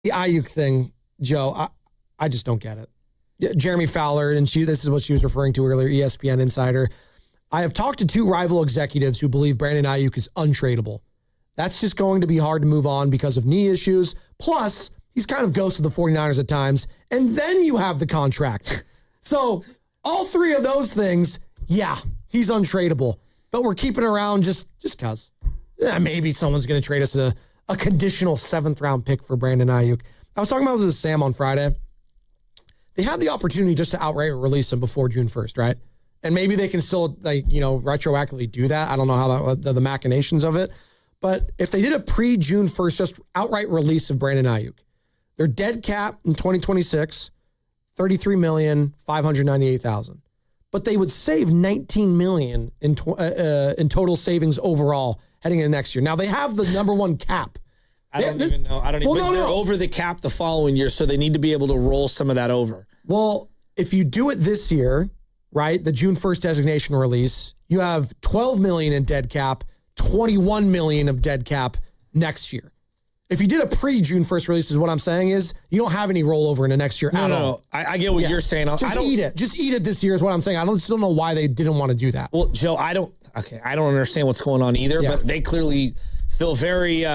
The Aiyuk thing, Joe, I just don't get it. Jeremy Fowler, and this is what she was referring to earlier, ESPN Insider. I have talked to 2 rival executives who believe Brandon Aiyuk is untradeable. That's just going to be hard to move on because of knee issues. Plus, he's kind of ghosted the 49ers at times. And then you have the contract. So all 3 of those things, yeah, he's untradeable. But we're keeping around just because. Maybe someone's going to trade us a conditional 7th-round pick for Brandon Aiyuk. I was talking about this with Sam on Friday. They had the opportunity just to outright release him before June 1st, right? And maybe they can still, retroactively do that. I don't know how the machinations of it. But if they did a pre-June 1st, just outright release of Brandon Aiyuk, their dead cap in 2026, $33,598,000. But they would save $19 million in total savings overall heading into next year. Now, they have the number 1 cap. I don't even know. They're over the cap the following year, so they need to be able to roll some of that over. Well, if you do it this year, right, the June 1st designation release, you have $12 million in dead cap, $21 million of dead cap next year. If you did a pre-June 1st release, is what I'm saying is you don't have any rollover into next year at all. I get what you're saying. Eat it. Just eat it this year is what I'm saying. I still don't know why they didn't want to do that. Well, Joe, I don't understand what's going on either, but they clearly feel very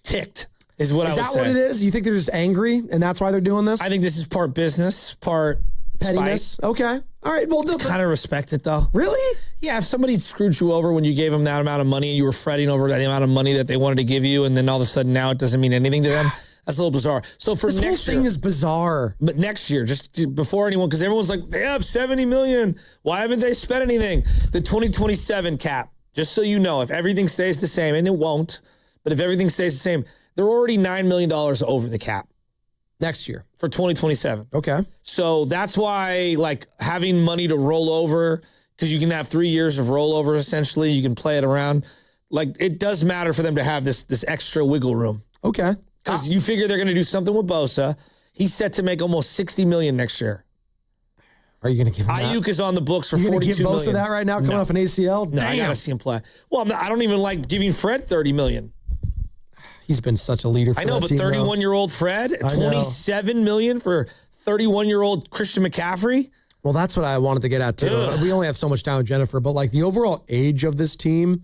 ticked is what I would say. Is that what it is? You think they're just angry and that's why they're doing this? I think this is part business, part pettiness. Spite. Okay. All right. Well, kind of respect it though. Really? Yeah. If somebody screwed you over when you gave them that amount of money and you were fretting over the amount of money that they wanted to give you, and then all of a sudden now it doesn't mean anything to them, that's a little bizarre. So for this next whole thing is bizarre. But next year, just before anyone, because everyone's like, they have $70 million. Why haven't they spent anything? The 2027 cap, just so you know, if everything stays the same, and it won't, but if everything stays the same, they're already $9 million over the cap. Next year. For 2027. Okay. So that's why, having money to roll over, because you can have 3 years of rollover, essentially. You can play it around. It does matter for them to have this extra wiggle room. Okay. Because you figure they're going to do something with Bosa. He's set to make almost $60 million next year. Are you going to give him Aiyuk is on the books for $42 million. Give Bosa that right now, coming off an ACL? No, I got to see him play. Well, I don't even like giving Fred $30 million. He's been such a leader for I know, but 31-year-old Fred, $27 million for 31-year-old Christian McCaffrey. Well, that's what I wanted to get at, too. We only have so much time with Jennifer, but the overall age of this team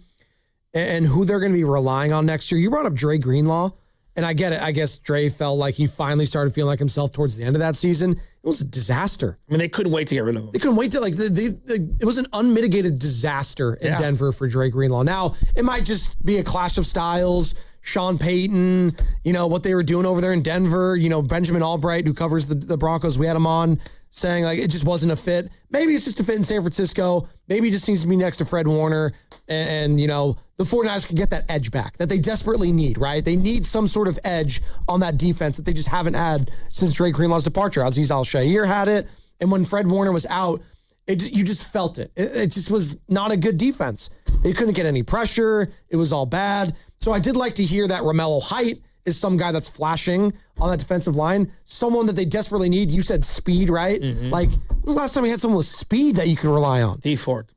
and who they're going to be relying on next year. You brought up Dre Greenlaw, and I get it. I guess Dre felt like he finally started feeling like himself towards the end of that season. It was a disaster. I mean, they couldn't wait to get rid of him. They couldn't wait to, it was an unmitigated disaster in Denver for Dre Greenlaw. Now, it might just be a clash of styles. Sean Payton, what they were doing over there in Denver, Benjamin Albright, who covers the Broncos, we had him on saying it just wasn't a fit. Maybe it's just a fit in San Francisco. Maybe he just needs to be next to Fred Warner. And the 49ers can get that edge back that they desperately need, right? They need some sort of edge on that defense that they just haven't had since Dre Greenlaw's departure. Azeez Al-Shaair had it. And when Fred Warner was out, you just felt it. It just was not a good defense. They couldn't get any pressure. It was all bad. So I did like to hear that Romello Height is some guy that's flashing on that defensive line. Someone that they desperately need. You said speed, right? Mm-hmm. When was the last time we had someone with speed that you could rely on? D Ford.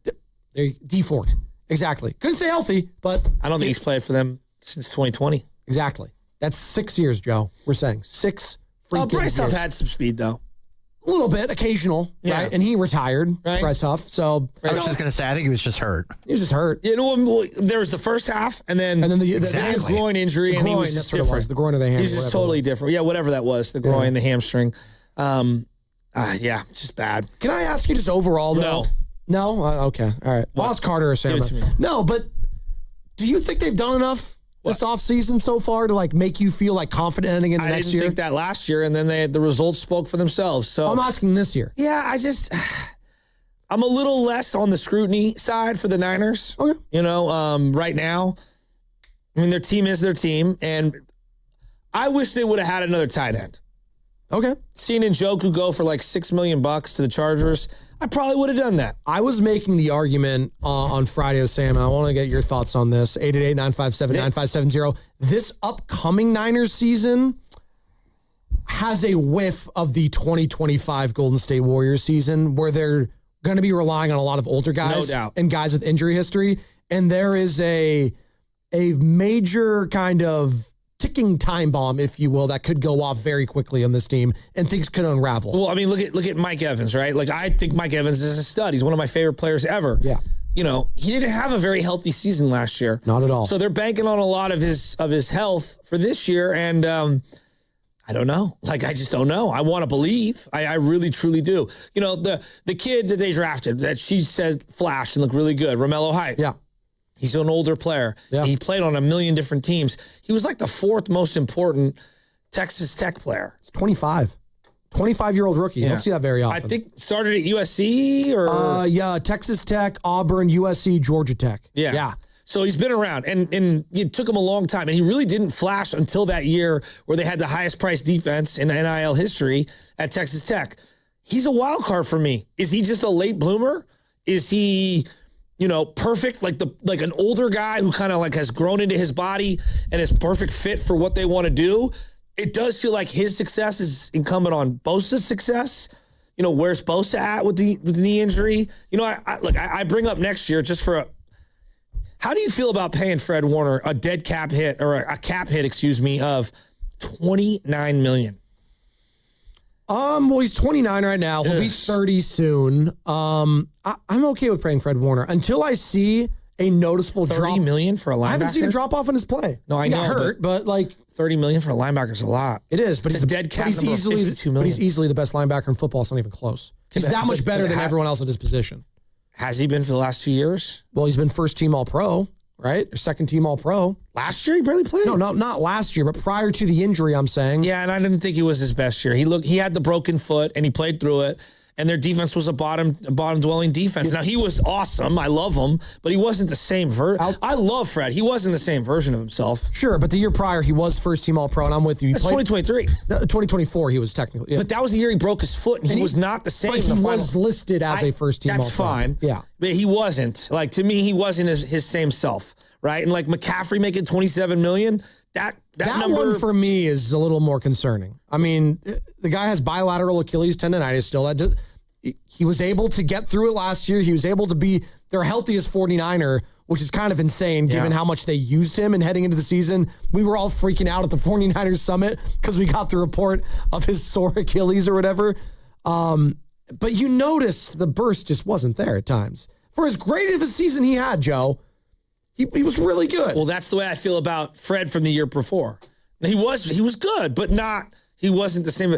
D Ford. Exactly. Couldn't stay healthy, but... I don't think he's played for them since 2020. Exactly. That's 6 years, Joe. We're saying 6 freaking Bryce years. Huff had some speed, though. A little bit, occasional, right? And he retired, right? Bryce Huff. So I was just going to say, I think he was just hurt. He was just hurt. There was the first half, and then the groin injury, and he was that's different. What it was. The groin or the hamstring. He's just totally different. Yeah, whatever that was, the groin, the hamstring. Just bad. Can I ask you just overall, though? No? Okay. All right. Well, ask Carter or Sherman. No, but do you think they've done enough this offseason so far to make you feel confident ending into next year? I didn't think that last year, and then the results spoke for themselves. So I'm asking this year. Yeah, I'm a little less on the scrutiny side for the Niners. Okay. Right now, their team is their team, and I wish they would have had another tight end. Okay. Seeing Njoku go for $6 million to the Chargers, I probably would have done that. I was making the argument on Friday with Sam, and I want to get your thoughts on this. 888-957-9570. This upcoming Niners season has a whiff of the 2025 Golden State Warriors season where they're going to be relying on a lot of older guys and guys with injury history. And there is a major kind of ticking time bomb, if you will, that could go off very quickly on this team and things could unravel. Well, I mean, look at Mike Evans, right? Like, I think Mike Evans is a stud. He's one of my favorite players ever. Yeah. You know, he didn't have a very healthy season last year. Not at all. So they're banking on a lot of his health for this year, and I don't know. Like, I just don't know. I want to believe. I really, truly do. You know, the kid that they drafted that she said flashed and looked really good, Romello Height. Yeah. He's an older player. Yeah. He played on a million different teams. He was like the fourth most important Texas Tech player. It's 25. 25-year-old rookie. You don't see that very often. I think started at USC or... yeah, Texas Tech, Auburn, USC, Georgia Tech. Yeah. So he's been around, and it took him a long time, and he really didn't flash until that year where they had the highest priced defense in NIL history at Texas Tech. He's a wild card for me. Is he just a late bloomer? Is he, you know, perfect, like an older guy who kind of like has grown into his body and is perfect fit for what they want to do? It does feel like his success is incumbent on Bosa's success. You know, where's Bosa at with the knee injury? You know, I bring up next year just for how do you feel about paying Fred Warner a dead cap hit or a cap hit, of $29 million? Well, he's 29 right now. He'll be 30 soon. I'm okay with paying Fred Warner until I see a noticeable drop. $30 million for a linebacker? I haven't seen a drop off in his play. No, I he know. got hurt, but like $30 million for a linebacker is a lot. it is. But It's he's a dead cap but he's number of easily $52 million. But he's easily the best linebacker in football. It's not even close. He's that much better than everyone else at his position. Has he been for the last 2 years? Well, he's been first team All Pro, right? Or second team All Pro. Last year he barely played. No, not last year, but prior to the injury, I'm saying. Yeah, and I didn't think he was his best year. He had the broken foot and he played through it. And their defense was a bottom dwelling defense. Now he was awesome. I love him, but he wasn't the same version. I love Fred. He wasn't the same version of himself. Sure, but the year prior he was first team All Pro, and I'm with you. That's 2023. No, 2024 he was technically. Yeah. But that was the year he broke his foot, and he was not the same. But he was listed as a first team All Pro. That's fine. Yeah, but he wasn't. Like, to me, he wasn't his same self, right? And like McCaffrey making $27 million. That number one for me is a little more concerning. I mean, the guy has bilateral Achilles tendonitis still. He was able to get through it last year. He was able to be their healthiest 49er, which is kind of insane given how much they used him. And heading into the season, we were all freaking out at the 49ers summit because we got the report of his sore Achilles or whatever. But you noticed the burst just wasn't there at times. For as great of a season he had, Joe, he was really good. Well, that's the way I feel about Fred from the year before. He was good, but not... He wasn't the same.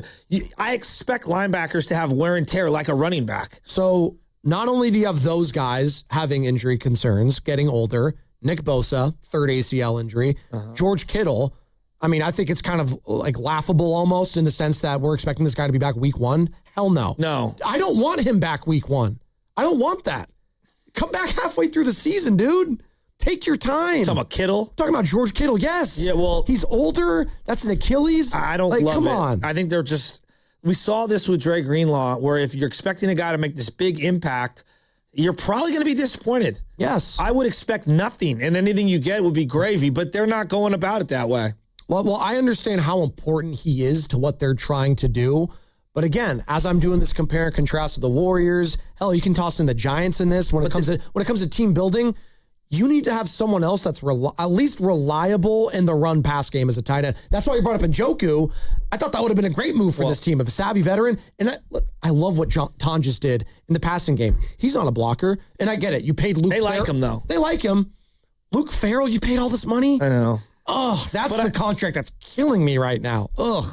I expect linebackers to have wear and tear like a running back. So not only do you have those guys having injury concerns, getting older, Nick Bosa, third ACL injury, George Kittle. I mean, I think it's kind of like laughable almost in the sense that we're expecting this guy to be back week 1. Hell no. No. I don't want him back week 1. I don't want that. Come back halfway through the season, dude. Take your time. Talking about Kittle? Talking about George Kittle, yes. Yeah, well... He's older. That's an Achilles. I don't love come it. on. I think they're just... We saw this with Dre Greenlaw, where if you're expecting a guy to make this big impact, you're probably going to be disappointed. Yes. I would expect nothing, and anything you get would be gravy, but they're not going about it that way. Well, I understand how important he is to what they're trying to do. But again, as I'm doing this compare and contrast with the Warriors, hell, you can toss in the Giants in this. When it comes to team building, you need to have someone else that's at least reliable in the run pass game as a tight end. That's why you brought up Njoku. I thought that would have been a great move for this team of a savvy veteran. And I love what Ton just did in the passing game. He's not a blocker, and I get it. You paid Luke. They like him though. They like him. Luke Farrell, you paid all this money. I know. Oh, that's the contract that's killing me right now. Ugh.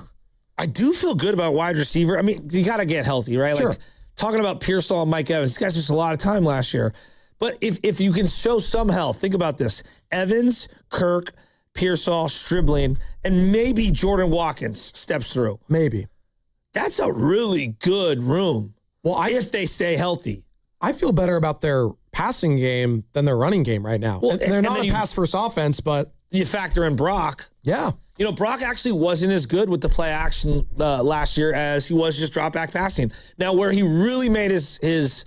I do feel good about wide receiver. I mean, you got to get healthy, right? Sure. Like talking about Pearsall and Mike Evans. These guys missed a lot of time last year. But if you can show some health, think about this. Evans, Kirk, Pearsall, Stribling, and maybe Jordan Watkins steps through. Maybe. That's a really good room. Well, if they stay healthy. I feel better about their passing game than their running game right now. Well, they're not a pass-first offense, but... You factor in Brock. Yeah. You know, Brock actually wasn't as good with the play action last year as he was just drop back passing. Now, where he really made his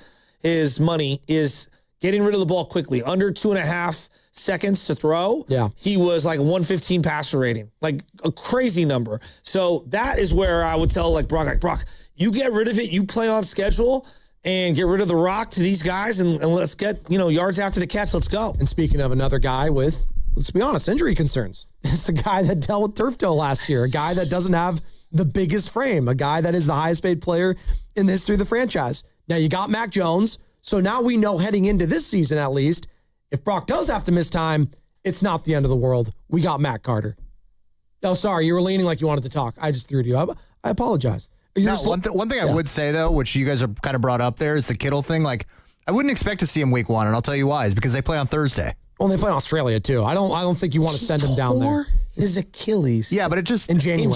money is getting rid of the ball quickly. Under 2.5 seconds to throw. Yeah. He was like 115 passer rating, like a crazy number. So that is where I would tell like Brock, you get rid of it. You play on schedule and get rid of the rock to these guys and let's get, yards after the catch. Let's go. And speaking of another guy with let's be honest, injury concerns. It's a guy that dealt with turf toe last year, a guy that doesn't have the biggest frame, a guy that is the highest paid player in the history of the franchise. Now you got Mac Jones, so now we know heading into this season at least, if Brock does have to miss time, it's not the end of the world. We got Matt Carter. Oh, sorry, you were leaning like you wanted to talk. I just threw it to you. I apologize. No, one thing I would say, though, which you guys are kind of brought up there, is the Kittle thing. Like, I wouldn't expect to see him week 1, and I'll tell you why. Is because they play on Thursday. Well, they play in Australia, too. I don't think you want to send him down there. His Achilles. Yeah, but it just... In January.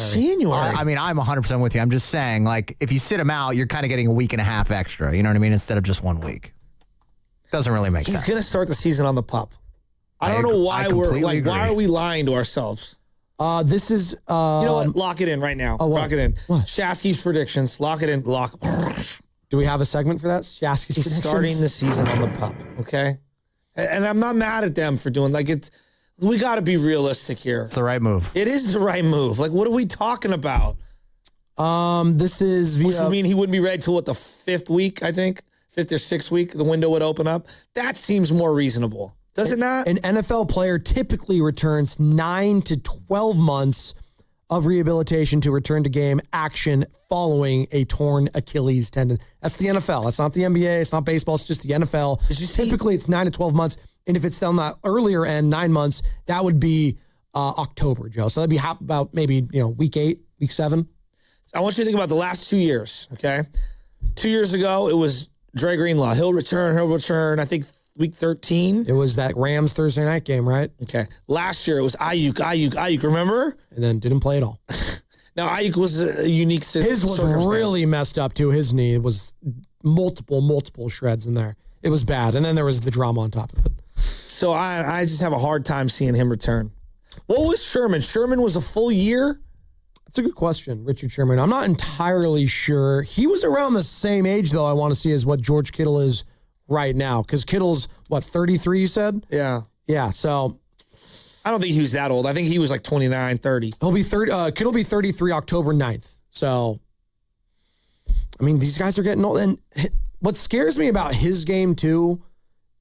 I mean, I'm 100% with you. I'm just saying, like, if you sit him out, you're kind of getting a week and a half extra. You know what I mean? Instead of just 1 week. Doesn't really make sense. He's going to start the season on the pup. I don't know why why are we lying to ourselves? This is... you know what? Lock it in right now. Lock it in. What? Shasky's predictions. Lock it in. Do we have a segment for that? Shasky's He's predictions? starting the season on the pup, okay? And I'm not mad at them for doing, like, it. We got to be realistic here. It's the right move. It is the right move. Like, what are we talking about? This is... Which would mean he wouldn't be ready till, what, the 5th week, I think? 5th or 6th week, the window would open up. That seems more reasonable. Does it not? An NFL player typically returns 9 to 12 months of rehabilitation to return to game action following a torn Achilles tendon. That's the NFL. That's not the NBA. It's not baseball. It's just the NFL. Typically, it's 9 to 12 months. And if it's on that earlier end, 9 months, that would be October, Joe. So that'd be about maybe, week 8, week 7. I want you to think about the last 2 years, okay? 2 years ago, it was Dre Greenlaw. He'll return. I think week 13. It was that Rams Thursday night game, right? Okay. Last year, it was Aiyuk. Remember? And then didn't play at all. Now, Aiyuk was a unique His was really messed up, too. His knee was multiple shreds in there. It was bad. And then there was the drama on top of it. So I just have a hard time seeing him return. What was Sherman? Sherman was a full year? That's a good question, Richard Sherman. I'm not entirely sure. He was around the same age, though, I want to see, as what George Kittle is right now. Because Kittle's, 33, you said? Yeah. Yeah, so... I don't think he was that old. I think he was like 29, 30. He'll be Kittle be 33 October 9th. So, I mean, these guys are getting old. And what scares me about his game, too,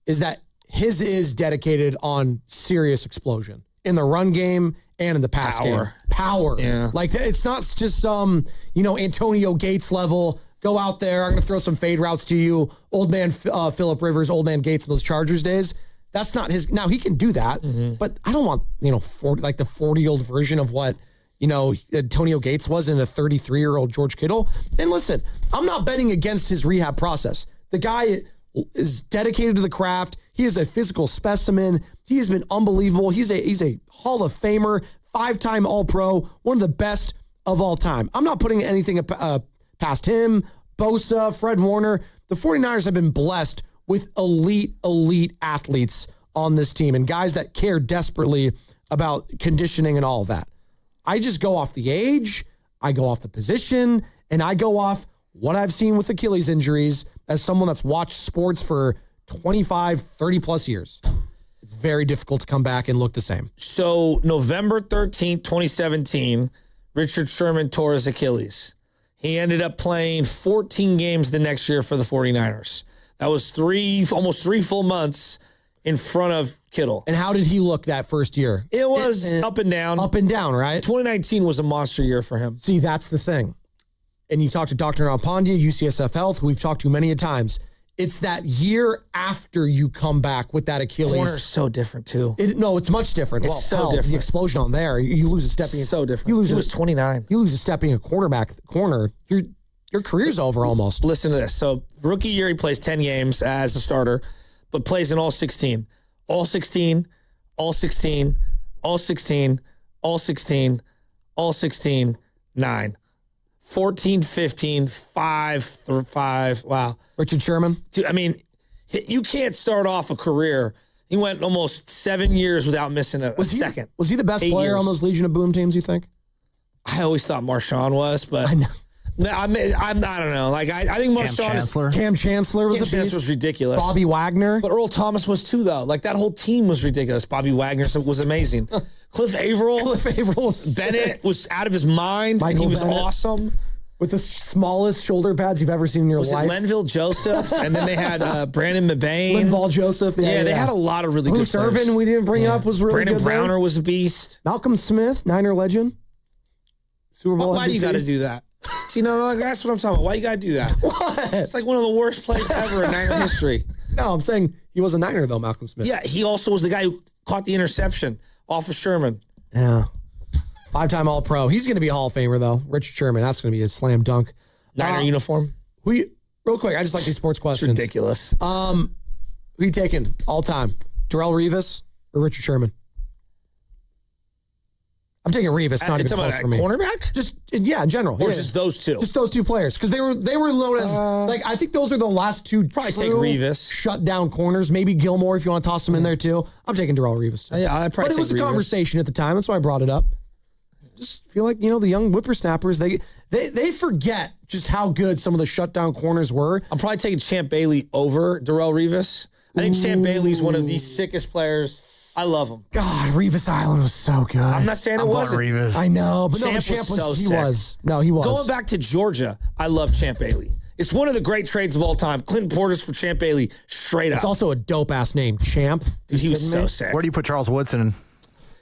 is that his is dedicated on serious explosion in the run game and in the pass game. Power. Yeah. Like, it's not just some, Antonio Gates level, go out there, I'm going to throw some fade routes to you, old man Phillip Rivers, old man Gates, those Chargers days. That's not his. Now, he can do that, but I don't want, 40, like the 40-year-old version of what, Antonio Gates was in a 33-year-old George Kittle. And listen, I'm not betting against his rehab process. The guy is dedicated to the craft. He is a physical specimen. He has been unbelievable. He's a Hall of Famer, 5-time All-Pro, one of the best of all time. I'm not putting anything past him, Bosa, Fred Warner. The 49ers have been blessed with elite athletes on this team and guys that care desperately about conditioning and all of that. I just go off the age, I go off the position, and I go off what I've seen with Achilles injuries as someone that's watched sports for 25, 30 plus years. It's very difficult to come back and look the same. So November 13th, 2017, Richard Sherman tore his Achilles. He ended up playing 14 games the next year for the 49ers. That was almost 3 full months in front of Kittle. And how did he look that first year? It was up and down. Up and down, right? 2019 was a monster year for him. See, that's the thing. And you talk to Dr. Nalpandia, UCSF Health, who we've talked to many a times. It's that year after you come back with that Achilles. Corner's so different, too. No, it's much different. It's so different. The explosion on there, you lose a step. So different. He was 29. You lose a step in a corner. Your career's over almost. Listen to this. So rookie year, he plays 10 games as a starter, but plays in all 16. All 16, all 16, all 16, all 16, all 16, 9. 14, 15, 5 through 5. Wow. Richard Sherman? Dude, I mean, you can't start off a career. He went almost 7 years without missing a second. Was he the best player on those Legion of Boom teams, you think? I always thought Marshawn was, but... I know. I don't know. Like I think Marshawn Cam Chancellor was was ridiculous. Bobby Wagner. But Earl Thomas was too, though. Like that whole team was ridiculous. Bobby Wagner was amazing. Cliff Averill. Was Bennett was out of his mind. He was Bennett. awesome. With the smallest shoulder pads you've ever seen in your Was life. it Lenville Joseph? And then they had Brandon Mabane. Linval Joseph. Yeah, they had a lot of really Bruce good players. Irvin, we didn't bring up, was really Brandon good. Browner was a beast. Malcolm Smith, Niner legend. Super Bowl Why do you MVP. got to do that? See, no, that's what I'm talking about. Why you got to do that? What? It's like one of the worst plays ever in Niner history. No, I'm saying he was a Niner, though, Malcolm Smith. Yeah, he also was the guy who caught the interception off of Sherman. Yeah. 5-time All-Pro. He's going to be a Hall of Famer, though. Richard Sherman. That's going to be a slam dunk. Niner uniform. Real quick, I just like these sports questions. It's ridiculous. Who you taking all time? Darrell Revis or Richard Sherman? I'm taking Revis. Not even close for me. Cornerback? Just in general. Or just those two? Just those two players. Because they were known as, I think those are the last two Probably true take Revis. shutdown corners. Maybe Gilmore if you want to toss him in there too. I'm taking Darrell Revis too. Yeah, I'd probably But it take was a Revis. conversation at the time. That's why I brought it up. Just feel like, the young whippersnappers, they forget just how good some of the shutdown corners were. I'm probably taking Champ Bailey over Darrell Revis. I think Champ Bailey's one of the sickest players. I love him. God, Revis Island was so good. I'm not saying it wasn't. Revis. I know, but Champ Champ was so he sick. was. No, he was. Going back to Georgia, I love Champ Bailey. It's one of the great trades of all time. Clinton Portis for Champ Bailey, straight up. It's also a dope-ass name, Champ. Dude, he was kidding so me? sick. Where do you put Charles Woodson?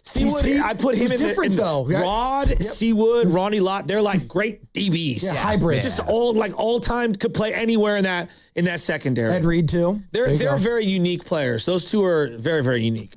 Seawood, I put him He's in different, though. Yeah. Rod, Seawood, Ronnie Lott. They're like great DBs. Yeah, hybrid. Just all time could play anywhere in that secondary. Ed Reed, too. They're There you go. very unique players. Those two are very, very unique.